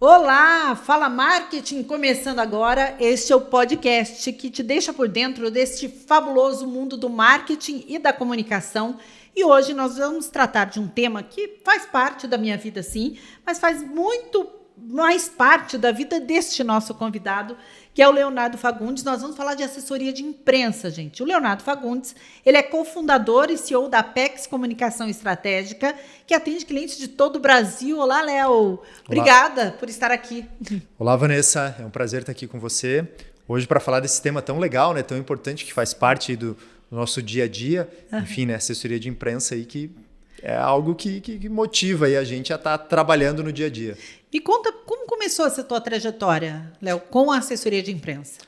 Olá, Fala Marketing, começando agora. Este é o podcast que te deixa por dentro deste fabuloso mundo do marketing e da comunicação. E hoje nós vamos tratar de um tema que faz parte da minha vida, sim, mas faz muito mais parte da vida deste nosso convidado, que é o Leonardo Fagundes. Nós vamos falar de assessoria de imprensa, gente. O Leonardo Fagundes, ele é cofundador e CEO da Apex Comunicação Estratégica, que atende clientes de todo o Brasil. Olá, Léo. Obrigada por estar aqui. Olá, Vanessa. É um prazer estar aqui com você. Hoje para falar desse tema tão legal, né, tão importante, que faz parte do nosso dia a dia. Enfim, né, assessoria de imprensa aí, que é algo que motiva aí a gente a estar trabalhando no dia a dia. Me conta como começou essa tua trajetória, Léo, com a assessoria de imprensa.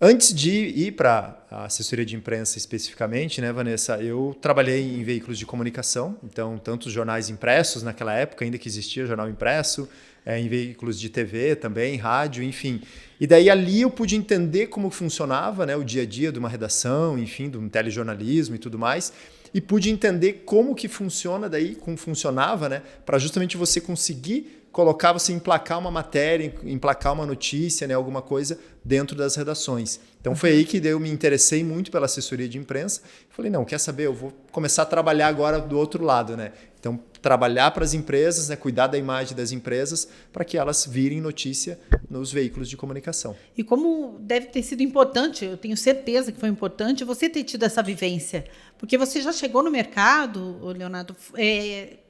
Antes de ir para a assessoria de imprensa especificamente, né, Vanessa, eu trabalhei em veículos de comunicação, então tanto os jornais impressos naquela época, ainda que existia jornal impresso, em veículos de TV também, rádio, enfim. E daí ali eu pude entender como funcionava, né, o dia a dia de uma redação, enfim, de um telejornalismo e tudo mais, e pude entender como que funciona daí, como funcionava, né, para justamente você conseguir colocar, você emplacar uma matéria, emplacar uma notícia, né, alguma coisa dentro das redações. Então foi aí que eu me interessei muito pela assessoria de imprensa. Falei, não, quer saber, eu vou começar a trabalhar agora do outro lado, né? Então, trabalhar para as empresas, né, cuidar da imagem das empresas para que elas virem notícia nos veículos de comunicação. E como deve ter sido importante, eu tenho certeza que foi importante você ter tido essa vivência, porque você já chegou no mercado, Leonardo,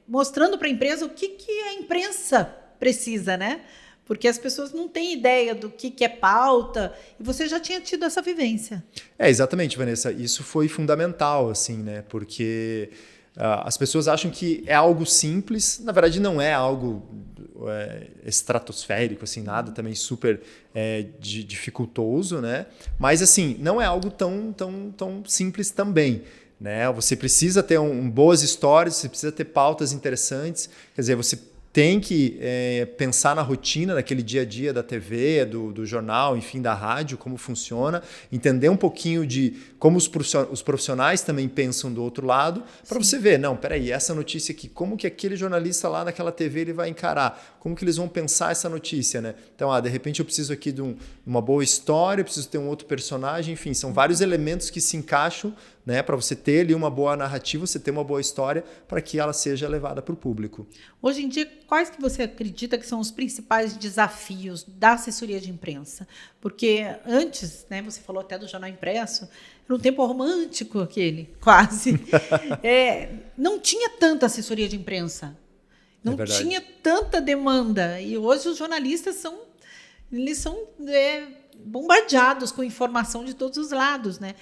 mostrando para a empresa o que a imprensa precisa, né? Porque as pessoas não têm ideia do que é pauta, e você já tinha tido essa vivência. Exatamente, Vanessa. Isso foi fundamental, assim, né? Porque as pessoas acham que é algo simples, na verdade não é algo estratosférico, assim, nada também super dificultoso, né? Mas assim, não é algo tão simples também, né? Você precisa ter boas histórias, você precisa ter pautas interessantes, quer dizer, você tem que pensar na rotina, naquele dia a dia da TV, do jornal, enfim, da rádio, como funciona, entender um pouquinho de como os profissionais também pensam do outro lado, para você ver, não, peraí, essa notícia aqui, como que aquele jornalista lá naquela TV ele vai encarar? Como que eles vão pensar essa notícia, né? Então, de repente eu preciso aqui de uma boa história, eu preciso ter um outro personagem, enfim, são vários elementos que se encaixam, né, para você ter ali uma boa narrativa, você ter uma boa história para que ela seja levada para o público. Hoje em dia, quais que você acredita que são os principais desafios da assessoria de imprensa? Porque antes, né, você falou até do jornal impresso, era um tempo romântico aquele, quase. Não tinha tanta assessoria de imprensa, não tinha tanta demanda. E hoje os jornalistas são bombardeados com informação de todos os lados, né?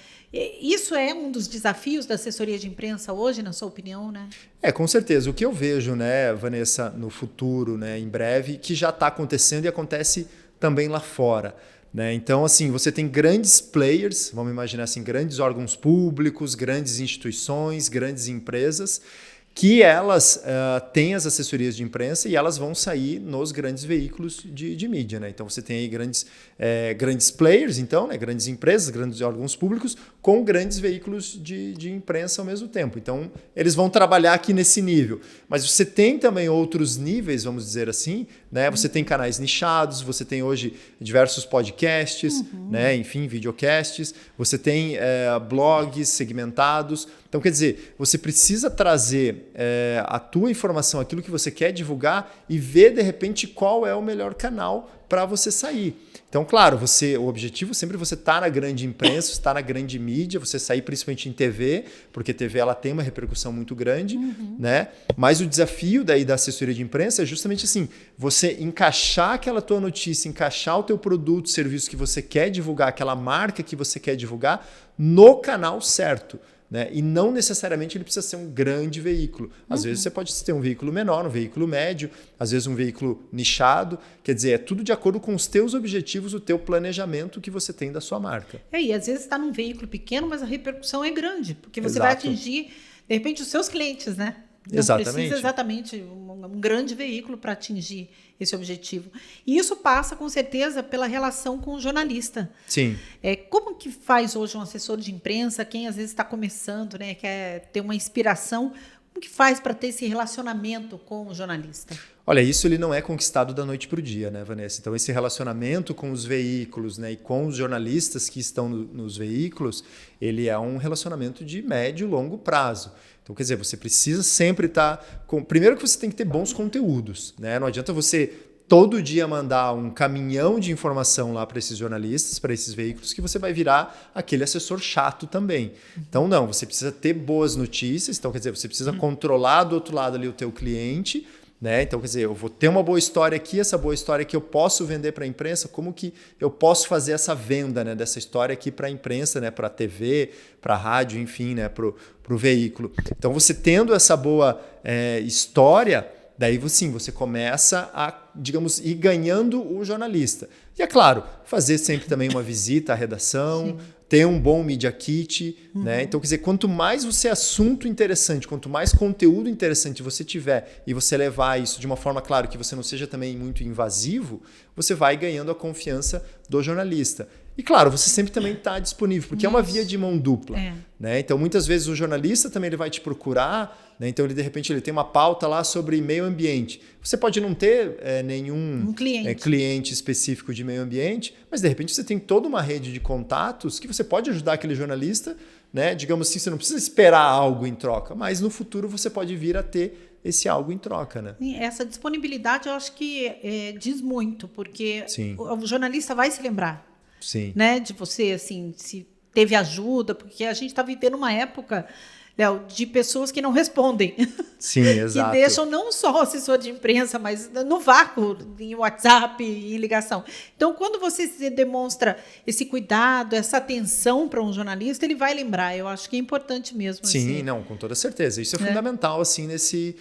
Isso é um dos desafios da assessoria de imprensa hoje, na sua opinião, né? Com certeza. O que eu vejo, né, Vanessa, no futuro, né, em breve, que já está acontecendo e acontece também lá fora, né? Então, assim, você tem grandes players, vamos imaginar assim, grandes órgãos públicos, grandes instituições, grandes empresas, que elas têm as assessorias de imprensa e elas vão sair nos grandes veículos de mídia, né? Então você tem aí grandes players, então, né? Grandes empresas, grandes órgãos públicos com grandes veículos de imprensa ao mesmo tempo. Então eles vão trabalhar aqui nesse nível. Mas você tem também outros níveis, vamos dizer assim, né? Você tem canais nichados, você tem hoje diversos podcasts, né? Enfim, videocasts, você tem blogs segmentados. Então, quer dizer, você precisa trazer a tua informação, aquilo que você quer divulgar e ver, de repente, qual é o melhor canal para você sair. Então, claro, o objetivo sempre você estar na grande imprensa, estar na grande mídia, você sair principalmente em TV, porque TV ela tem uma repercussão muito grande, né? Mas o desafio daí da assessoria de imprensa é justamente assim, você encaixar aquela tua notícia, encaixar o teu produto, serviço que você quer divulgar, aquela marca que você quer divulgar no canal certo. Né? E não necessariamente ele precisa ser um grande veículo. Às vezes você pode ter um veículo menor, um veículo médio, às vezes um veículo nichado. Quer dizer, é tudo de acordo com os teus objetivos, o teu planejamento que você tem da sua marca. E às vezes está num veículo pequeno, mas a repercussão é grande, porque você vai atingir, de repente, os seus clientes, né? Não precisa exatamente um grande veículo para atingir esse objetivo. E isso passa, com certeza, pela relação com o jornalista. Sim. Como que faz hoje um assessor de imprensa, quem às vezes está começando, né, quer ter uma inspiração, Como que faz para ter esse relacionamento com o jornalista? Olha, isso ele não é conquistado da noite para o dia, né, Vanessa? Então, esse relacionamento com os veículos, né, e com os jornalistas que estão nos veículos, ele é um relacionamento de médio e longo prazo. Então, quer dizer, você precisa sempre estar... Primeiro que você tem que ter bons conteúdos, né? Não adianta você todo dia mandar um caminhão de informação lá para esses jornalistas, para esses veículos, que você vai virar aquele assessor chato também. Então, não, você precisa ter boas notícias, então, quer dizer, você precisa controlar do outro lado ali o teu cliente, né? Então, quer dizer, eu vou ter uma boa história aqui, essa boa história que eu posso vender para a imprensa, como que eu posso fazer essa venda, né, dessa história aqui para a imprensa, né, para a TV, para a rádio, enfim, né, para o veículo. Então, você tendo essa boa história, daí sim, você começa a, digamos, ir ganhando o jornalista. E é claro, fazer sempre também uma visita à redação, ter um bom media kit, né? Então, quer dizer, quanto mais você assunto interessante, quanto mais conteúdo interessante você tiver e você levar isso de uma forma, claro, que você não seja também muito invasivo, você vai ganhando a confiança do jornalista. E claro, você sempre também está disponível, porque é uma via de mão dupla. Né? Então, muitas vezes o jornalista também ele vai te procurar, né? Então, ele de repente ele tem uma pauta lá sobre meio ambiente. Você pode não ter nenhum cliente específico de meio ambiente, mas de repente você tem toda uma rede de contatos que você pode ajudar aquele jornalista, né? Digamos assim, você não precisa esperar algo em troca, mas no futuro você pode vir a ter esse algo em troca, né? Essa disponibilidade eu acho que diz muito, porque o jornalista vai se lembrar. Sim. Né, de você, assim, se teve ajuda, porque a gente está vivendo uma época, Léo, de pessoas que não respondem. Sim, exato. Que deixam não só o assessor de imprensa, mas no vácuo, em WhatsApp e ligação. Então, quando você demonstra esse cuidado, essa atenção para um jornalista, ele vai lembrar. Eu acho que é importante mesmo. Sim, não, com toda certeza. Isso é fundamental, assim, nesse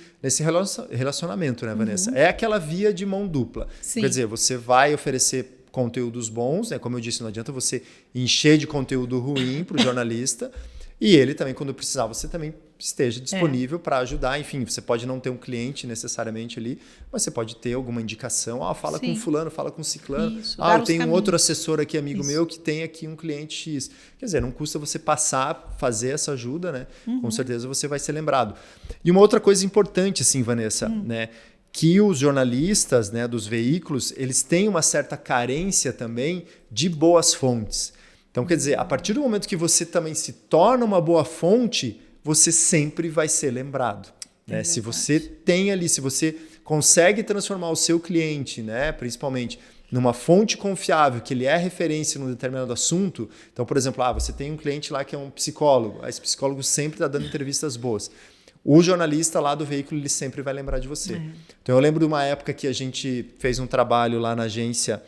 relacionamento, né, Vanessa? É aquela via de mão dupla. Sim. Quer dizer, você vai oferecer conteúdos bons, né? Como eu disse, não adianta você encher de conteúdo ruim para o jornalista, e ele também, quando precisar, você também esteja disponível para ajudar. Enfim, você pode não ter um cliente necessariamente ali, mas você pode ter alguma indicação. Fala com fulano, fala com ciclano. Eu tenho um outro assessor aqui, amigo meu, que tem aqui um cliente X. Quer dizer, não custa você passar, fazer essa ajuda, né? Com certeza você vai ser lembrado. E uma outra coisa importante, assim, Vanessa, né? Que os jornalistas, né, dos veículos, eles têm uma certa carência também de boas fontes. Então, quer dizer, a partir do momento que você também se torna uma boa fonte, você sempre vai ser lembrado. Né? Se você tem ali, se você consegue transformar o seu cliente, né, principalmente, numa fonte confiável, que ele é referência num determinado assunto. Então, por exemplo, você tem um cliente lá que é um psicólogo. Esse psicólogo sempre está dando entrevistas boas. O jornalista lá do veículo, ele sempre vai lembrar de você. Então, eu lembro de uma época que a gente fez um trabalho lá na agência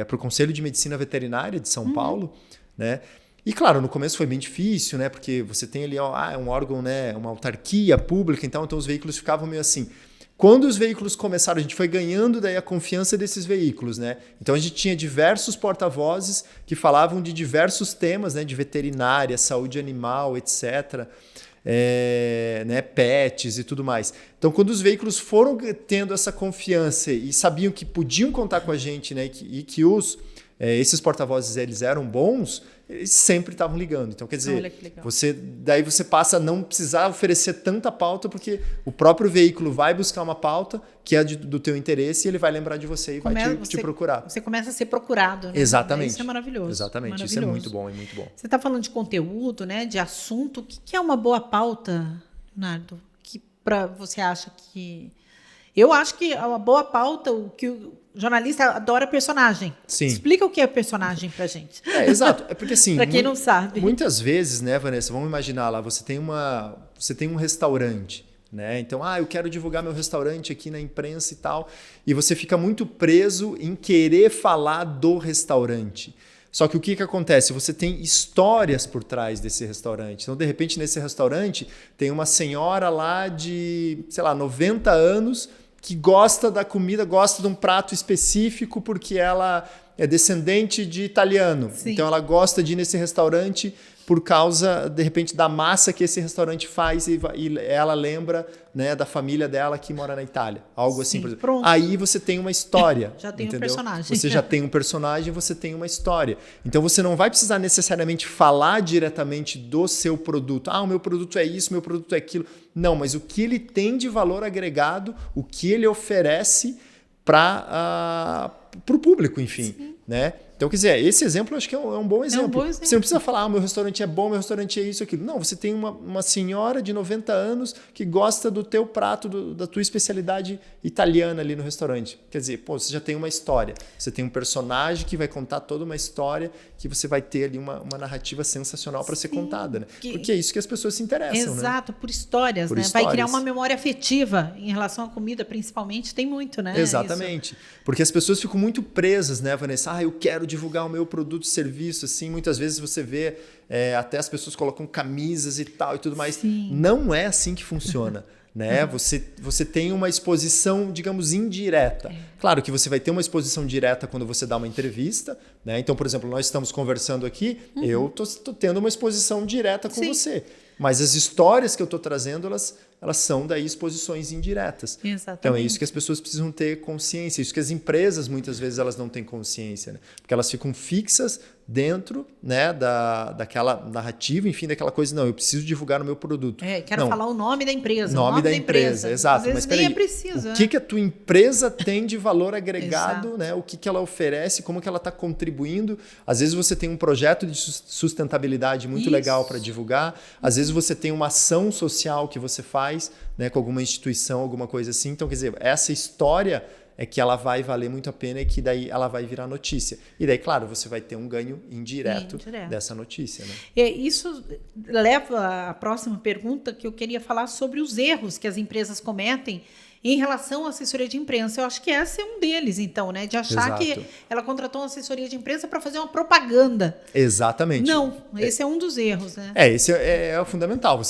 para o Conselho de Medicina Veterinária de São Paulo, né? E, claro, no começo foi bem difícil, né? Porque você tem ali um órgão, né? Uma autarquia pública, então os veículos ficavam meio assim. Quando os veículos começaram, a gente foi ganhando daí a confiança desses veículos, né? Então, a gente tinha diversos porta-vozes que falavam de diversos temas, né? De veterinária, saúde animal, etc., né, pets e tudo mais. Então, quando os veículos foram tendo essa confiança e sabiam que podiam contar com a gente, né, e que esses porta-vozes eles eram bons, eles sempre estavam ligando. Então, quer dizer, daí você passa a não precisar oferecer tanta pauta, porque o próprio veículo vai buscar uma pauta que é do teu interesse e ele vai lembrar de você e vai te procurar. Você começa a ser procurado, né? Exatamente. Isso é maravilhoso. Exatamente. Maravilhoso. Isso é muito bom, é muito bom. Você está falando de conteúdo, né? De assunto. O que é uma boa pauta, Leonardo? Que você acha que... Eu acho que é uma boa pauta, o que o jornalista adora personagem. Sim. Explica o que é personagem pra gente. Exato. É porque assim... Pra quem não sabe. Muitas vezes, né, Vanessa, vamos imaginar lá, você tem um restaurante, né? Então, eu quero divulgar meu restaurante aqui na imprensa e tal, e você fica muito preso em querer falar do restaurante. Só que o que acontece? Você tem histórias por trás desse restaurante. Então, de repente, nesse restaurante, tem uma senhora lá de, 90 anos que gosta da comida, gosta de um prato específico porque ela é descendente de italiano. Sim. Então ela gosta de ir nesse restaurante por causa, de repente, da massa que esse restaurante faz e ela lembra, né, da família dela que mora na Itália. Algo assim, por exemplo. Pronto. Aí você tem uma história. Já tem entendeu? um personagem. Você já tem um personagem, você tem uma história. Então você não vai precisar necessariamente falar diretamente do seu produto. O meu produto é isso, meu produto é aquilo. Não, mas o que ele tem de valor agregado, o que ele oferece para o público, enfim. Né? Então, quer dizer, esse exemplo eu acho que é um bom exemplo. bom exemplo. Você não precisa falar, meu restaurante é bom, meu restaurante é isso, aquilo. Não, você tem uma senhora de 90 anos que gosta do teu prato, da tua especialidade italiana ali no restaurante. Quer dizer, você já tem uma história. Você tem um personagem que vai contar toda uma história que você vai ter ali uma narrativa sensacional para ser contada. Né? Porque é isso que as pessoas se interessam. Exato, né? Por histórias, por né? histórias. Vai criar uma memória afetiva em relação à comida, principalmente. Tem muito, né? Exatamente. Isso. Porque as pessoas ficam muito presas, né, Vanessa? Eu quero divulgar o meu produto e serviço, assim. Muitas vezes você vê, até as pessoas colocam camisas e tal e tudo mais. Sim. Não é assim que funciona. Né? Você tem uma exposição, digamos, indireta. Claro que você vai ter uma exposição direta quando você dá uma entrevista. Né? Então, por exemplo, nós estamos conversando aqui, eu estou tendo uma exposição direta com você. Mas as histórias que eu estou trazendo, elas são daí exposições indiretas. Exatamente. Então é isso que as pessoas precisam ter consciência. Isso que as empresas, muitas vezes, elas não têm consciência. Né? Porque elas ficam fixas dentro, né, daquela narrativa, enfim, daquela coisa. Não, eu preciso divulgar o meu produto. Quero falar o nome da empresa. Nome da empresa, exato. Às vezes mas peraí, nem é preciso. O que a tua empresa tem de valor agregado, né? O que ela oferece, como que ela está contribuindo. Às vezes você tem um projeto de sustentabilidade muito legal para divulgar. Às vezes você tem uma ação social que você faz, né, com alguma instituição, alguma coisa assim. Então, quer dizer, essa história é que ela vai valer muito a pena e que daí ela vai virar notícia. E daí, claro, você vai ter um ganho indireto. Dessa notícia. Né? Isso leva à próxima pergunta, que eu queria falar sobre os erros que as empresas cometem em relação à assessoria de imprensa. Eu acho que esse é um deles, então, né? De achar que ela contratou uma assessoria de imprensa para fazer uma propaganda. Exatamente. Não, esse é um dos erros, né? Esse é o fundamental.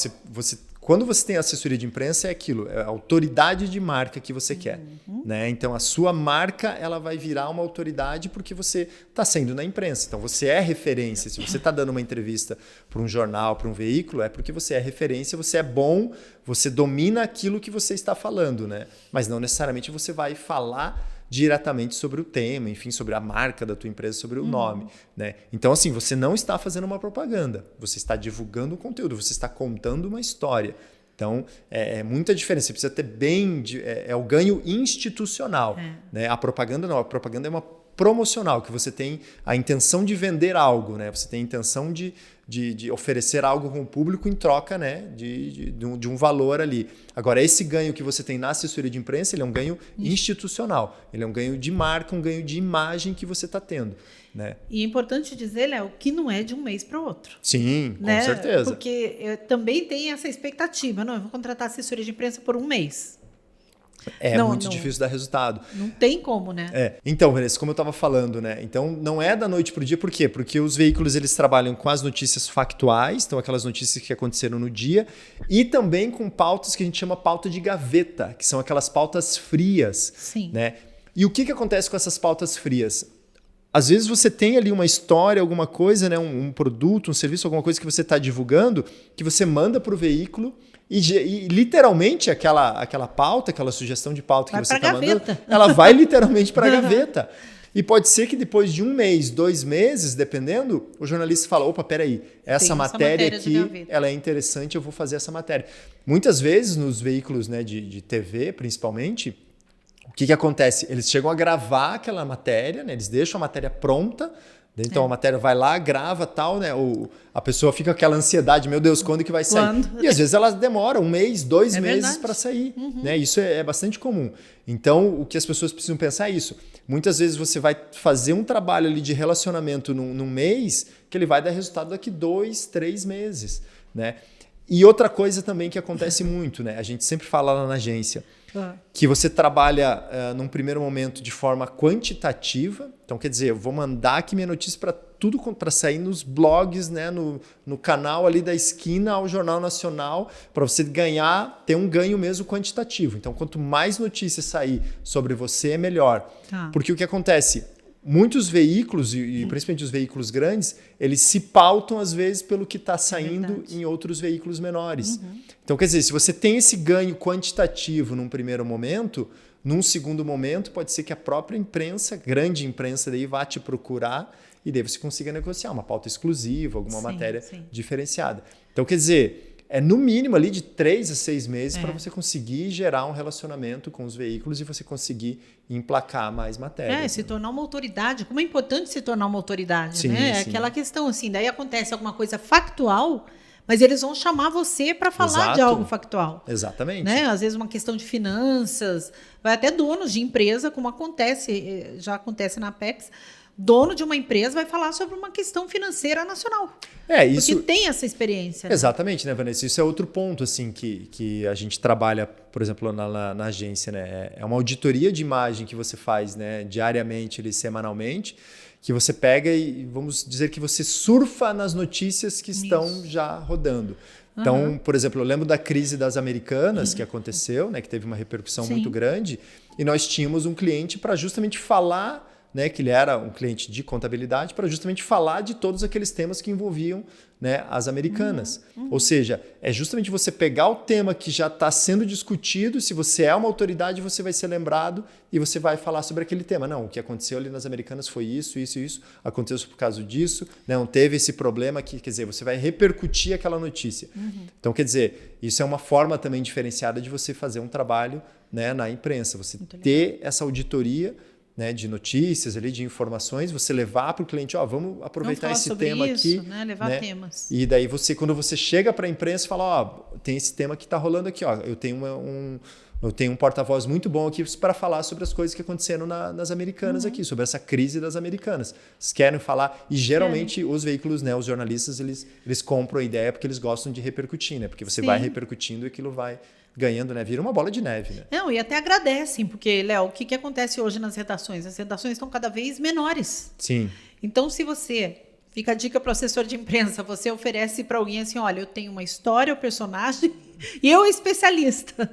Quando você tem assessoria de imprensa, é aquilo, é a autoridade de marca que você quer. Né? Então, a sua marca ela vai virar uma autoridade porque você está sendo na imprensa. Então, você é referência. Se você está dando uma entrevista para um jornal, para um veículo, é porque você é referência, você é bom, você domina aquilo que você está falando. Né? Mas não necessariamente você vai falar diretamente sobre o tema, enfim, sobre a marca da tua empresa, sobre o nome. Né? Então, assim, você não está fazendo uma propaganda, você está divulgando um conteúdo, você está contando uma história. Então, é muita diferença. Você precisa ter é o ganho institucional. Né? A propaganda não, a propaganda é uma promocional, que você tem a intenção de vender algo, né? Você tem a intenção de oferecer algo com o público em troca, né? de um valor ali. Agora, esse ganho que você tem na assessoria de imprensa, ele é um ganho institucional, ele é um ganho de marca, um ganho de imagem que você está tendo. Né? E é importante dizer, Léo, que não é de um mês para o outro. Sim, com né? certeza. Porque também tem essa expectativa. Não, eu vou contratar assessoria de imprensa por um mês. Muito difícil dar resultado. Não tem como, né? Então, Vanessa, como eu estava falando, né? Então, não é da noite para o dia. Por quê? Porque os veículos eles trabalham com as notícias factuais, então aquelas notícias que aconteceram no dia, e também com pautas que a gente chama pauta de gaveta, que são aquelas pautas frias. Sim. Né? E o que acontece com essas pautas frias? Às vezes você tem ali uma história, alguma coisa, né? Um produto, um serviço, alguma coisa que você está divulgando, que você manda para o veículo e literalmente aquela pauta, aquela sugestão de pauta que você está mandando, ela vai literalmente para a gaveta. E pode ser que depois de um mês, 2 meses, dependendo, o jornalista fala, opa, peraí, essa matéria aqui, ela é interessante, eu vou fazer essa matéria. Muitas vezes nos veículos, né, de TV, principalmente, o que acontece? Eles chegam a gravar aquela matéria, né? Eles deixam a matéria pronta, então a matéria vai lá, grava tal, né? A pessoa fica com aquela ansiedade, meu Deus, quando que vai sair? E às vezes ela demora 1 mês, 2 meses para sair. Né? Isso é bastante comum. Então, o que as pessoas precisam pensar é isso. Muitas vezes você vai fazer um trabalho ali de relacionamento num mês que ele vai dar resultado daqui 2, 3 meses. Né? E outra coisa também que acontece muito, né? A gente sempre fala lá na agência, que você trabalha num primeiro momento de forma quantitativa. Então, quer dizer, eu vou mandar aqui minha notícia para sair nos blogs, né, no canal ali da esquina ao Jornal Nacional, para você ter um ganho mesmo quantitativo. Então, quanto mais notícias sair sobre você, é melhor. Porque o que acontece? muitos veículos, e principalmente os veículos grandes, eles se pautam, às vezes, pelo que está saindo em outros veículos menores. Então, quer dizer, se você tem esse ganho quantitativo num primeiro momento, num segundo momento, pode ser que a própria imprensa, grande imprensa, daí vá te procurar e daí você consiga negociar uma pauta exclusiva, alguma matéria diferenciada. Então, quer dizer, é no mínimo ali de 3 a 6 meses para você conseguir gerar um relacionamento com os veículos e você conseguir emplacar mais matérias. Se tornar uma autoridade. Como é importante se tornar uma autoridade, sim, né? Sim. Aquela questão assim, daí acontece alguma coisa factual, mas eles vão chamar você para falar de algo factual. Exatamente. Né? Às vezes uma questão de finanças, vai até donos de empresa, como já acontece na Apex, dono de uma empresa vai falar sobre uma questão financeira nacional. Isso... Porque tem essa experiência. Né? Exatamente, né, Vanessa? Isso é outro ponto assim, que a gente trabalha, por exemplo, na agência. Né? É uma auditoria de imagem que você faz, né, diariamente, semanalmente, que você pega e vamos dizer que você surfa nas notícias que estão já rodando. Então, por exemplo, eu lembro da crise das Americanas que aconteceu, né, que teve uma repercussão muito grande, e nós tínhamos um cliente para justamente falar, né, que ele era um cliente de contabilidade, para justamente falar de todos aqueles temas que envolviam, né, as Americanas. Ou seja, é justamente você pegar o tema que já está sendo discutido, se você é uma autoridade, você vai ser lembrado e você vai falar sobre aquele tema. Não, o que aconteceu ali nas Americanas foi isso, aconteceu por causa disso, não teve esse problema aqui, quer dizer, você vai repercutir aquela notícia. Então, quer dizer, isso é uma forma também diferenciada de você fazer um trabalho, né, na imprensa, você ter essa auditoria, né, de notícias, ali, de informações, você levar para o cliente, vamos aproveitar esse tema aqui. Né? Levar temas. E daí quando você chega para a imprensa, fala, tem esse tema que está rolando aqui, eu tenho um porta-voz muito bom aqui para falar sobre as coisas que aconteceram nas Americanas aqui, sobre essa crise das Americanas. Vocês querem falar? E geralmente os veículos, né, os jornalistas, eles compram a ideia porque eles gostam de repercutir, né? Porque você vai repercutindo e aquilo vai ganhando, né? Vira uma bola de neve, né? Não, e até agradecem, porque, Léo, o que acontece hoje nas redações? As redações estão cada vez menores. Sim. Então, se você... Fica a dica para o assessor de imprensa, você oferece para alguém assim, olha, eu tenho uma história, o personagem, e eu especialista.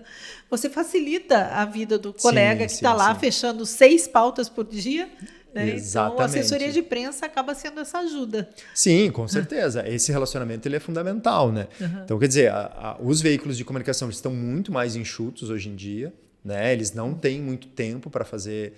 Você facilita a vida do colega que está lá fechando 6 pautas por dia. Né? Então, a assessoria de imprensa acaba sendo essa ajuda. Sim, com certeza. Esse relacionamento ele é fundamental, né? Então, quer dizer, os veículos de comunicação estão muito mais enxutos hoje em dia, né? Eles não têm muito tempo para fazer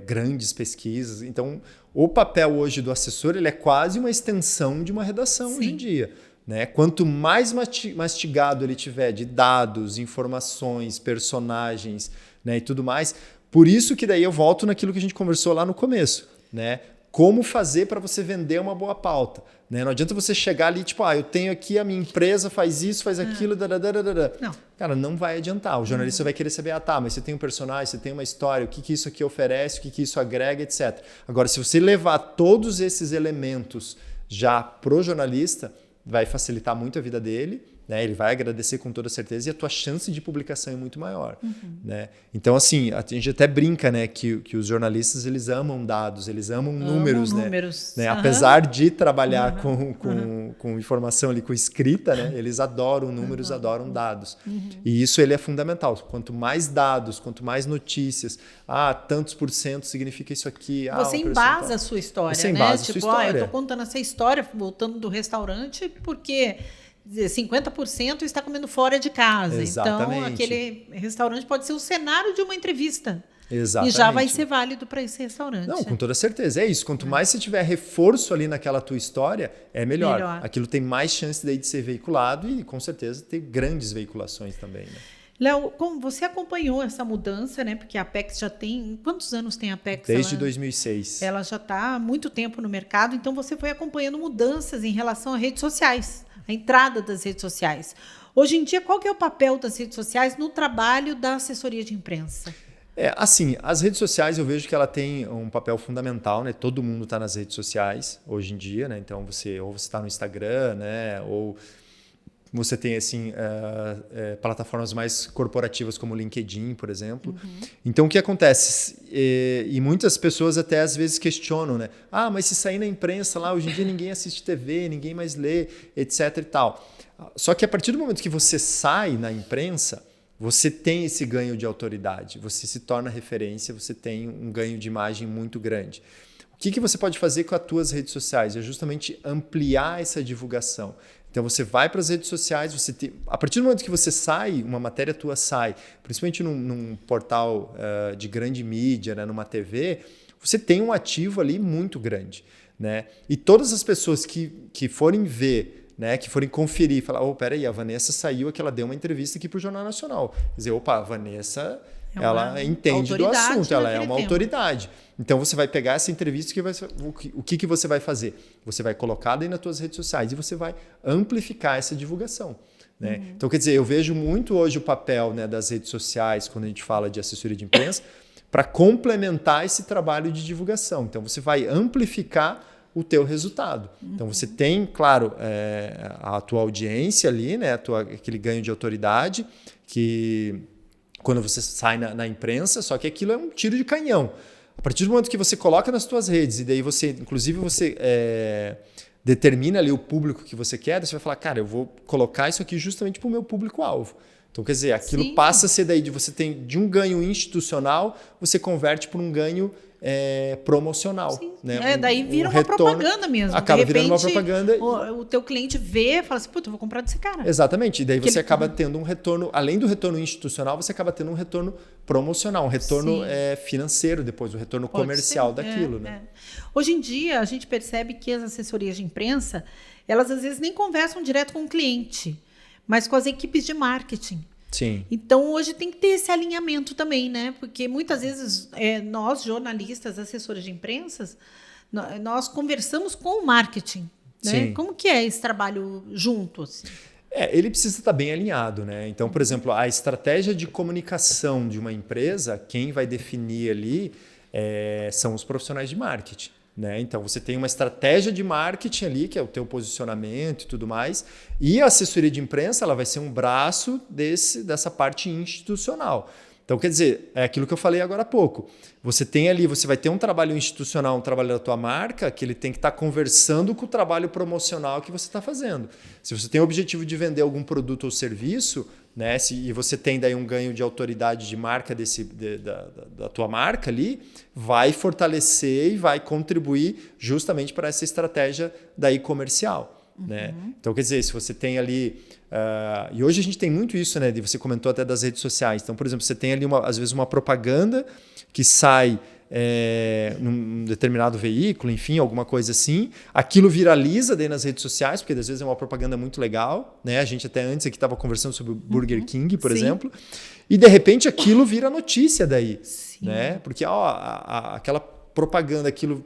grandes pesquisas. Então, o papel hoje do assessor ele é quase uma extensão de uma redação hoje em dia. Né? Quanto mais mastigado ele tiver de dados, informações, personagens, né, e tudo mais, por isso que daí eu volto naquilo que a gente conversou lá no começo, né? Como fazer para você vender uma boa pauta. Né? Não adianta você chegar ali, tipo, eu tenho aqui a minha empresa, faz isso, faz aquilo, Não. Cara, não vai adiantar. O jornalista vai querer saber, mas você tem um personagem, você tem uma história, o que isso aqui oferece, o que isso agrega, etc. Agora, se você levar todos esses elementos já pro jornalista, vai facilitar muito a vida dele, né? Ele vai agradecer com toda certeza e a tua chance de publicação é muito maior. Né? Então, assim, a gente até brinca, né, que os jornalistas eles amam dados, eles amam números. Né? Apesar de trabalhar com informação ali, com escrita, né? Eles adoram números, adoram dados. E isso ele é fundamental. Quanto mais dados, quanto mais notícias, tantos % significa isso aqui. Você embasa a sua história, você né? embasa a sua história. Eu estou contando essa história, voltando do restaurante, porque 50% está comendo fora de casa. Exatamente. Então, aquele restaurante pode ser o cenário de uma entrevista. Exatamente. E já vai ser válido para esse restaurante. Não, com toda certeza. É isso. Quanto mais você tiver reforço ali naquela tua história, é melhor. Aquilo tem mais chance daí de ser veiculado e, com certeza, ter grandes veiculações também. Né? Léo, como você acompanhou essa mudança, né? Porque a Apex já tem... Quantos anos tem a Apex? Desde 2006. Ela já está há muito tempo no mercado, então você foi acompanhando mudanças em relação a redes sociais. A entrada das redes sociais. Hoje em dia, qual que é o papel das redes sociais no trabalho da assessoria de imprensa? Assim, as redes sociais eu vejo que ela tem um papel fundamental, né? Todo mundo está nas redes sociais hoje em dia, né? Então, você está no Instagram, né? Ou você tem, assim, plataformas mais corporativas como o LinkedIn, por exemplo. Então, o que acontece? E muitas pessoas até às vezes questionam, né? Mas se sair na imprensa lá, hoje em dia ninguém assiste TV, ninguém mais lê, etc e tal. Só que a partir do momento que você sai na imprensa, você tem esse ganho de autoridade, você se torna referência, você tem um ganho de imagem muito grande. O que você pode fazer com as tuas redes sociais? É justamente ampliar essa divulgação. Então você vai para as redes sociais, a partir do momento que você sai, uma matéria tua sai, principalmente num portal de grande mídia, né, numa TV, você tem um ativo ali muito grande. Né? E todas as pessoas que forem ver, né, que forem conferir, falar, peraí, a Vanessa saiu, que ela deu uma entrevista aqui para o Jornal Nacional. Quer dizer, a Vanessa, ela entende do assunto, ela é uma autoridade. Então você vai pegar essa entrevista, o que você vai fazer? Você vai colocar daí nas suas redes sociais e você vai amplificar essa divulgação. Né? Então, quer dizer, eu vejo muito hoje o papel, né, das redes sociais, quando a gente fala de assessoria de imprensa, para complementar esse trabalho de divulgação. Então você vai amplificar o teu resultado. Então você tem, claro, a tua audiência ali, né, aquele ganho de autoridade, que quando você sai na imprensa, só que aquilo é um tiro de canhão. A partir do momento que você coloca nas tuas redes, e daí inclusive você determina ali o público que você quer, você vai falar, cara, eu vou colocar isso aqui justamente para o meu público-alvo. Então, quer dizer, aquilo passa a ser daí, de um ganho institucional, você converte para um ganho promocional. Né? Daí vira uma propaganda mesmo. Acaba virando uma propaganda. O teu cliente vê e fala assim, puta, eu vou comprar desse cara. Exatamente. E daí você acaba tendo um retorno, além do retorno institucional, você acaba tendo um retorno promocional, um retorno financeiro depois, um retorno comercial daquilo. Né? Hoje em dia, a gente percebe que as assessorias de imprensa, elas às vezes nem conversam direto com o cliente, mas com as equipes de marketing. Sim. Então, hoje tem que ter esse alinhamento também, né? Porque muitas vezes nós, jornalistas, assessores de imprensa, nós conversamos com o marketing. Né? Como que é esse trabalho junto? Assim? Ele precisa estar bem alinhado. Né? Então, por exemplo, a estratégia de comunicação de uma empresa, quem vai definir ali são os profissionais de marketing. Né? Então, você tem uma estratégia de marketing ali, que é o teu posicionamento e tudo mais, e a assessoria de imprensa ela vai ser um braço dessa parte institucional. Então, quer dizer, é aquilo que eu falei agora há pouco. Você vai ter um trabalho institucional, um trabalho da tua marca, que ele tem que estar conversando com o trabalho promocional que você está fazendo. Se você tem o objetivo de vender algum produto ou serviço, né, e você tem daí um ganho de autoridade de marca da tua marca ali, vai fortalecer e vai contribuir justamente para essa estratégia daí comercial. Né? Então, quer dizer, se você tem ali... e hoje a gente tem muito isso, né? Você comentou até das redes sociais. Então, por exemplo, você tem ali, às vezes, uma propaganda que sai num determinado veículo, enfim, alguma coisa assim. Aquilo viraliza daí nas redes sociais, porque às vezes é uma propaganda muito legal. Né? A gente até antes aqui estava conversando sobre o Burger King, por exemplo. E, de repente, aquilo vira notícia daí. Né? Porque aquela propaganda, aquilo...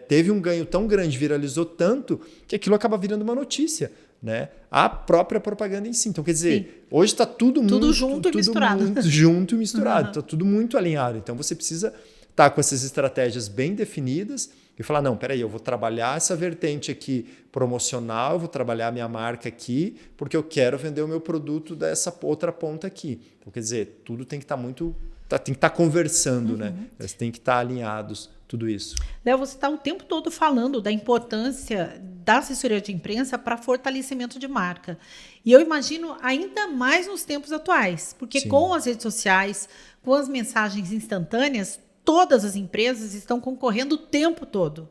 teve um ganho tão grande, viralizou tanto, que aquilo acaba virando uma notícia. Né? A própria propaganda em si. Então, quer dizer, hoje está tudo junto e misturado. Muito junto e misturado. Está tudo muito alinhado. Então, você precisa estar com essas estratégias bem definidas e falar, não, peraí, eu vou trabalhar essa vertente aqui promocional, eu vou trabalhar a minha marca aqui, porque eu quero vender o meu produto dessa outra ponta aqui. Então, quer dizer, tudo tem que estar tem que estar conversando, né? Eles têm que estar alinhados. Tudo isso. Léo, você está o tempo todo falando da importância da assessoria de imprensa para fortalecimento de marca. E eu imagino ainda mais nos tempos atuais, porque com as redes sociais, com as mensagens instantâneas, todas as empresas estão concorrendo o tempo todo.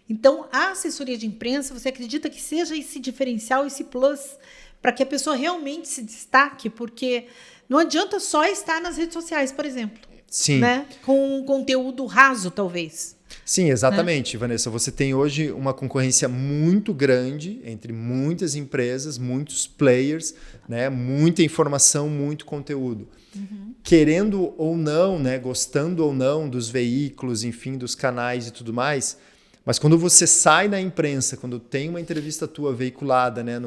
Então, a assessoria de imprensa, você acredita que seja esse diferencial, esse plus, para que a pessoa realmente se destaque? Porque não adianta só estar nas redes sociais, por exemplo. Sim. Né? Com um conteúdo raso, talvez. Sim, exatamente, né? Vanessa. Você tem hoje uma concorrência muito grande entre muitas empresas, muitos players, né? Muita informação, muito conteúdo. Querendo ou não, né? Gostando ou não dos veículos, enfim, dos canais e tudo mais, mas quando você sai na imprensa, quando tem uma entrevista tua veiculada, né?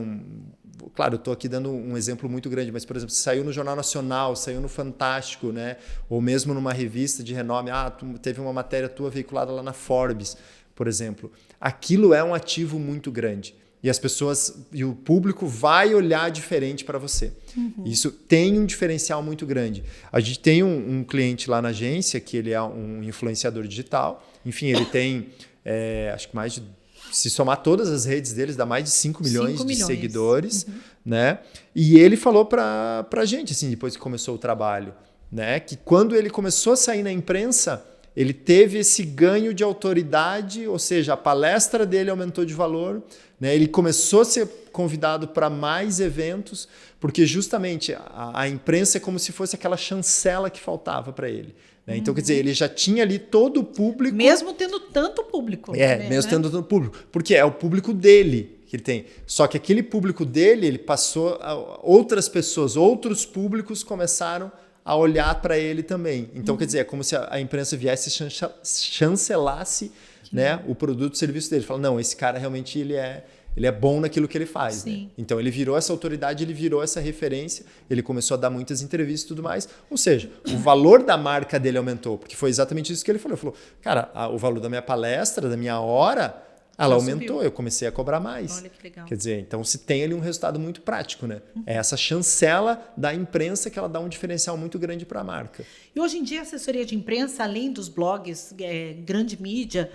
Claro, eu estou aqui dando um exemplo muito grande, mas, por exemplo, saiu no Jornal Nacional, saiu no Fantástico, né? Ou mesmo numa revista de renome, teve uma matéria tua veiculada lá na Forbes, por exemplo. Aquilo é um ativo muito grande. E as pessoas e o público vai olhar diferente para você. Isso tem um diferencial muito grande. A gente tem um cliente lá na agência, que ele é um influenciador digital. Enfim, ele tem, acho que mais de se somar todas as redes deles, dá mais de 5 milhões de seguidores, Uhum. né? E ele falou pra gente, assim, depois que começou o trabalho, né? Que quando ele começou a sair na imprensa, ele teve esse ganho de autoridade, ou seja, a palestra dele aumentou de valor, né? Ele começou a ser convidado para mais eventos, porque justamente a imprensa é como se fosse aquela chancela que faltava para ele. Né? Então, quer dizer, ele já tinha ali todo o público. Mesmo tendo tanto público. Mesmo tendo tanto público. Porque é o público dele que ele tem. Só que aquele público dele, ele passou a outras pessoas, outros públicos começaram a olhar para ele também. Então, quer dizer, é como se a imprensa viesse e chancelasse, né, o produto e serviço dele. Fala, não, esse cara realmente ele é bom naquilo que ele faz. Né? Então ele virou essa autoridade, ele virou essa referência, ele começou a dar muitas entrevistas e tudo mais. Ou seja, o valor da marca dele aumentou, porque foi exatamente isso que ele falou. Ele falou, cara, o valor da minha palestra, da minha hora, ela aumentou, subiu. Eu comecei a cobrar mais. Olha que legal. Quer dizer, então se tem ali um resultado muito prático, né? É essa chancela da imprensa que ela dá um diferencial muito grande para a marca. E hoje em dia a assessoria de imprensa, além dos blogs, grande mídia,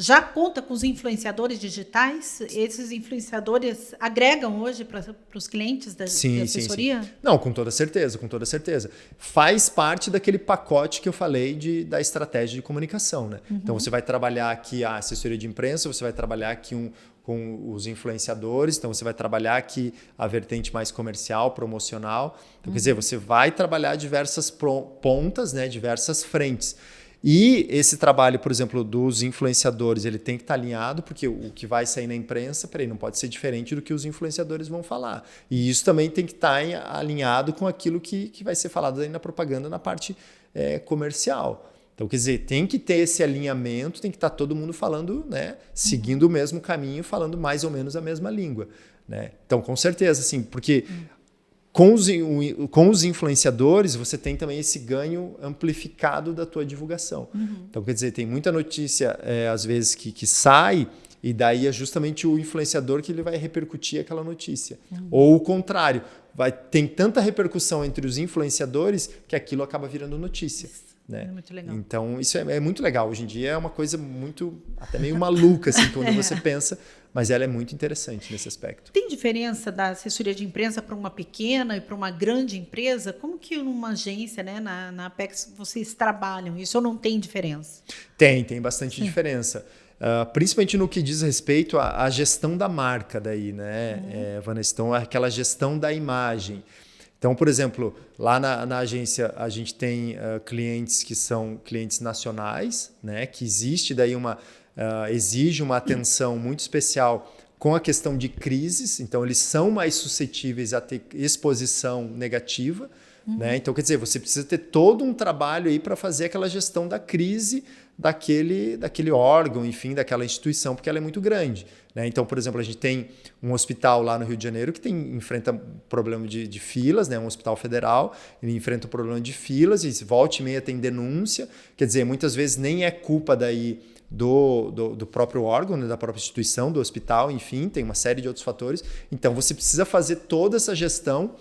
já conta com os influenciadores digitais? Esses influenciadores agregam hoje para os clientes da assessoria? Sim. Não, com toda certeza, com toda certeza. Faz parte daquele pacote que eu falei da estratégia de comunicação. Né? Então, você vai trabalhar aqui a assessoria de imprensa, você vai trabalhar aqui com os influenciadores, então você vai trabalhar aqui a vertente mais comercial, promocional. Então, quer dizer, você vai trabalhar diversas pontas, né, diversas frentes. E esse trabalho, por exemplo, dos influenciadores, ele tem que estar alinhado, porque o que vai sair na imprensa, não pode ser diferente do que os influenciadores vão falar. E isso também tem que estar alinhado com aquilo que vai ser falado aí na propaganda, na parte comercial. Então, quer dizer, tem que ter esse alinhamento, tem que estar todo mundo falando, né, seguindo o mesmo caminho, falando mais ou menos a mesma língua. Né? Então, com certeza, assim, porque... Com os influenciadores, você tem também esse ganho amplificado da tua divulgação. Então, quer dizer, tem muita notícia, às vezes, que sai, e daí é justamente o influenciador que ele vai repercutir aquela notícia. Ou o contrário, tem tanta repercussão entre os influenciadores que aquilo acaba virando notícia. Né? É muito legal. Então, isso é muito legal. Hoje em dia é uma coisa muito, até meio maluca, assim, quando você pensa, mas ela é muito interessante nesse aspecto. Tem diferença da assessoria de imprensa para uma pequena e para uma grande empresa? Como que numa agência, né, na Apex, vocês trabalham? Isso ou não tem diferença? Tem bastante diferença. Principalmente no que diz respeito à gestão da marca daí, né, Vanessa? Então, aquela gestão da imagem. Então, por exemplo, lá na agência a gente tem clientes que são clientes nacionais, né, que existe daí exige uma atenção muito especial com a questão de crises, então eles são mais suscetíveis a ter exposição negativa. Né? Então, quer dizer, você precisa ter todo um trabalho aí para fazer aquela gestão da crise daquele órgão, enfim, daquela instituição, porque ela é muito grande. Né? Então, por exemplo, a gente tem um hospital lá no Rio de Janeiro que enfrenta problema de filas, né? Um hospital federal, ele enfrenta o problema de filas e volta e meia tem denúncia, quer dizer, muitas vezes nem é culpa daí do próprio órgão, né, da própria instituição, do hospital, enfim, tem uma série de outros fatores. Então, você precisa fazer toda essa gestão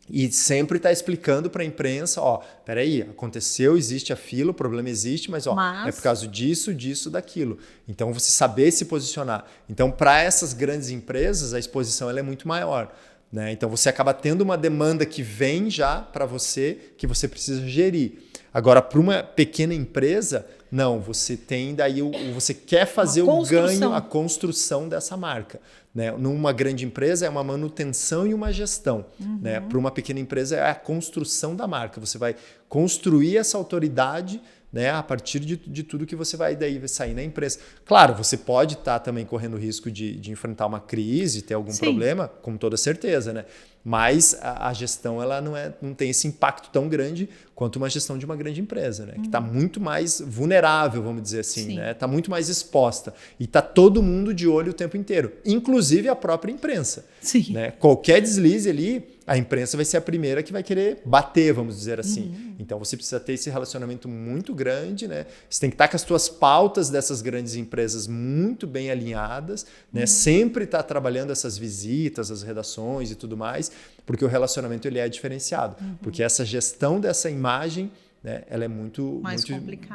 e sempre está explicando para a imprensa, peraí, aconteceu, existe a fila, o problema existe, mas é por causa disso, daquilo. Então, você saber se posicionar. Então, para essas grandes empresas, a exposição ela é muito maior. Né? Então, você acaba tendo uma demanda que vem já para você, que você precisa gerir. Agora, para uma pequena empresa, não, você tem daí, você quer fazer o ganho, a construção dessa marca. Né? Numa grande empresa é uma manutenção e uma gestão. Né? Para uma pequena empresa é a construção da marca. Você vai construir essa autoridade, né, a partir de tudo que você vai sair na empresa. Claro, você pode estar também correndo o risco de enfrentar uma crise, ter algum problema, com toda certeza, né? Mas a gestão ela não tem esse impacto tão grande quanto uma gestão de uma grande empresa, né? Que está muito mais vulnerável, vamos dizer assim, né? Está muito mais exposta e está todo mundo de olho o tempo inteiro, inclusive a própria imprensa. Né? Qualquer deslize ali, a imprensa vai ser a primeira que vai querer bater, vamos dizer assim. Então você precisa ter esse relacionamento muito grande, né? Você tem que estar com as suas pautas dessas grandes empresas muito bem alinhadas, né? Sempre estar trabalhando essas visitas, as redações e tudo mais, porque o relacionamento ele é diferenciado, porque essa gestão dessa imagem, né, ela é muito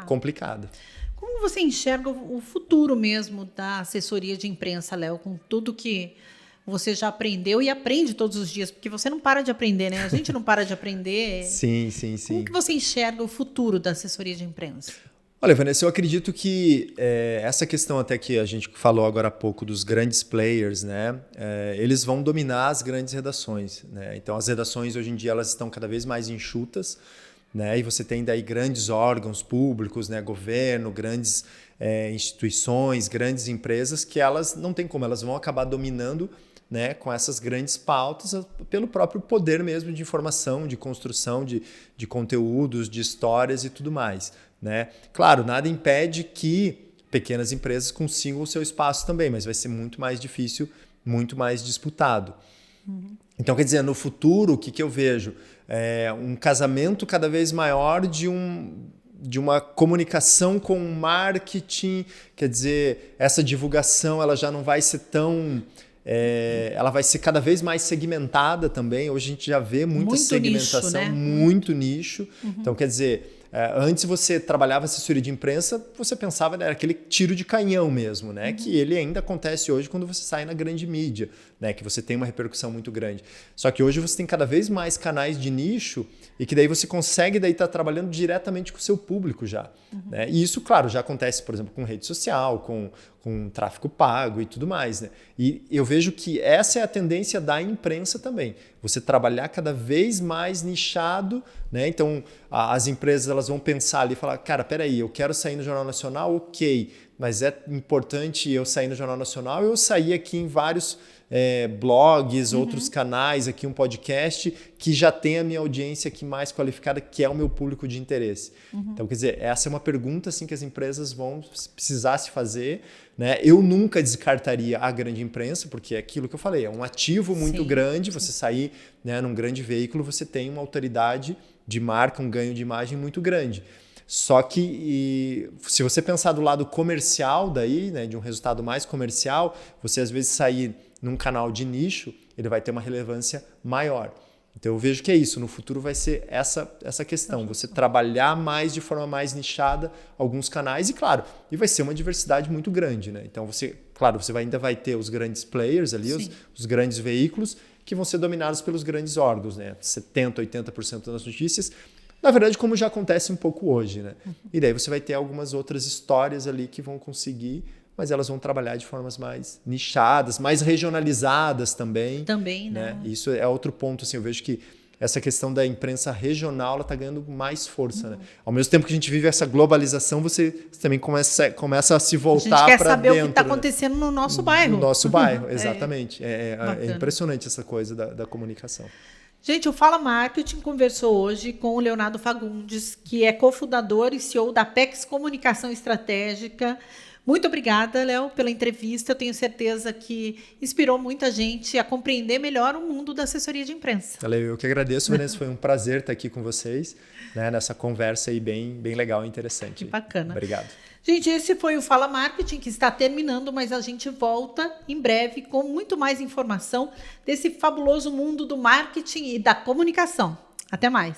complicada. Como você enxerga o futuro mesmo da assessoria de imprensa, Léo, com tudo que você já aprendeu e aprende todos os dias, porque você não para de aprender, né? A gente não para de aprender. Sim. Como que você enxerga o futuro da assessoria de imprensa? Olha, Vanessa, eu acredito que essa questão até que a gente falou agora há pouco dos grandes players, né? Eles vão dominar as grandes redações, né? Então, as redações hoje em dia elas estão cada vez mais enxutas, né? E você tem daí grandes órgãos públicos, né? Governo, grandes instituições, grandes empresas que elas não tem como, elas vão acabar dominando, né, com essas grandes pautas pelo próprio poder mesmo de informação, de construção de conteúdos, de histórias e tudo mais, né? Claro, nada impede que pequenas empresas consigam o seu espaço também, mas vai ser muito mais difícil, muito mais disputado. Então, quer dizer, no futuro, o que eu vejo? Um casamento cada vez maior de uma comunicação com o marketing, quer dizer, essa divulgação ela já não vai ser tão... ela vai ser cada vez mais segmentada também. Hoje a gente já vê muita muito segmentação, nicho, né? muito nicho. Então, quer dizer, antes você trabalhava assessoria de imprensa, você pensava, né, era aquele tiro de canhão mesmo, né? Que ele ainda acontece hoje quando você sai na grande mídia, né? Que você tem uma repercussão muito grande. Só que hoje você tem cada vez mais canais de nicho e que daí você consegue estar trabalhando diretamente com o seu público já. Né? E isso, claro, já acontece, por exemplo, com rede social, com tráfego pago e tudo mais. Né? E eu vejo que essa é a tendência da imprensa também. Você trabalhar cada vez mais nichado, né? Então as empresas elas vão pensar ali e falar, cara, peraí, eu quero sair no Jornal Nacional, ok, mas é importante eu sair no Jornal Nacional ou eu sair aqui em vários blogs, outros canais, aqui um podcast que já tem a minha audiência aqui mais qualificada, que é o meu público de interesse. Então, quer dizer, essa é uma pergunta assim, que as empresas vão precisar se fazer. Né? Eu nunca descartaria a grande imprensa, porque é aquilo que eu falei, é um ativo muito grande, você sair, né, num grande veículo, você tem uma autoridade de marca, um ganho de imagem muito grande. Só que se você pensar do lado comercial daí, né, de um resultado mais comercial, você às vezes sair num canal de nicho, ele vai ter uma relevância maior. Então eu vejo que é isso, no futuro vai ser essa questão, você trabalhar mais de forma mais nichada alguns canais e claro, e vai ser uma diversidade muito grande, né? Então você ainda vai ter os grandes players ali, os grandes veículos que vão ser dominados pelos grandes órgãos, né? 70%, 80% das notícias, na verdade como já acontece um pouco hoje, né? E daí você vai ter algumas outras histórias ali que vão conseguir, mas elas vão trabalhar de formas mais nichadas, mais regionalizadas também. Também, né? Isso é outro ponto, assim, eu vejo que essa questão da imprensa regional está ganhando mais força. Né? Ao mesmo tempo que a gente vive essa globalização, você também começa a se voltar para dentro. A gente quer saber o que está acontecendo no nosso bairro. No nosso bairro, exatamente. É impressionante essa coisa da comunicação. Gente, o Fala Marketing conversou hoje com o Leonardo Fagundes, que é cofundador e CEO da Apex Comunicação Estratégica. Muito obrigada, Léo, pela entrevista. Eu tenho certeza que inspirou muita gente a compreender melhor o mundo da assessoria de imprensa. Valeu, eu que agradeço, Vanessa. Foi um prazer estar aqui com vocês, né, nessa conversa aí bem legal e interessante. Que bacana. Obrigado. Gente, esse foi o Fala Marketing, que está terminando, mas a gente volta em breve com muito mais informação desse fabuloso mundo do marketing e da comunicação. Até mais.